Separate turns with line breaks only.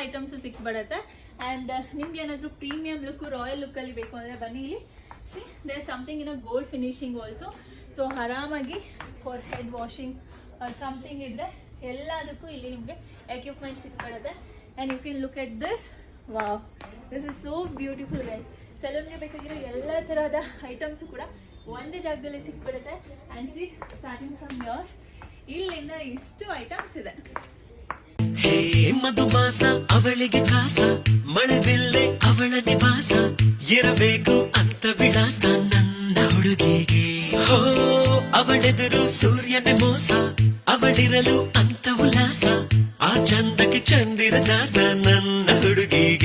Items ಸಿಕ್ಬಿಡುತ್ತೆ. And ನಿಮ್ಗೆ ಏನಾದರೂ ಪ್ರೀಮಿಯಂ ಲುಕ್ ರಾಯಲ್ ಲುಕ್ಕಲ್ಲಿ ಬೇಕು ಅಂದರೆ ಬನ್ನಿ ಇಲ್ಲಿ. See there something in a gold finishing also. So ಆರಾಮಾಗಿ ಫಾರ್ ಹೆಡ್ ವಾಷಿಂಗ್ ಸಮಥಿಂಗ್ ಇದ್ದರೆ ಎಲ್ಲದಕ್ಕೂ ಇಲ್ಲಿ ನಿಮಗೆ ಎಕ್ವಿಪ್ಮೆಂಟ್ ಸಿಕ್ಬಿಡುತ್ತೆ. And you can look at this. Wow, this is so beautiful guys. ಸಲೂನ್ಗೆ ಬೇಕಾಗಿರೋ ಎಲ್ಲ ತರಹದ ಐಟಮ್ಸು ಕೂಡ ಒಂದೇ ಜಾಗದಲ್ಲಿ ಸಿಕ್ಬಿಡುತ್ತೆ. And see starting from your ಇಲ್ಲಿಂದ ಇಷ್ಟು ಐಟಮ್ಸ್ ಇದೆ.
ಹೇ ಮಧುಮಾಸ ಅವಳಿಗೆ ಕಾಸ, ಮಳೆ ಬಿಲ್ಲೆ ಅವಳ ನಿವಾಸ, ಇರಬೇಕು ಅಂತ ವಿಳಾಸ ನನ್ನ ಹುಡುಗಿಗೆ. ಹೋ ಅವಳೆದುರು ಸೂರ್ಯನ ಮೋಸ, ಅವಳಿರಲು ಅಂತ ಉಲ್ಲಾಸ, ಆ ಚಂದಕ್ಕೆ ಚಂದಿರ ದಾಸ ನನ್ನ ಹುಡುಗಿಗೆ.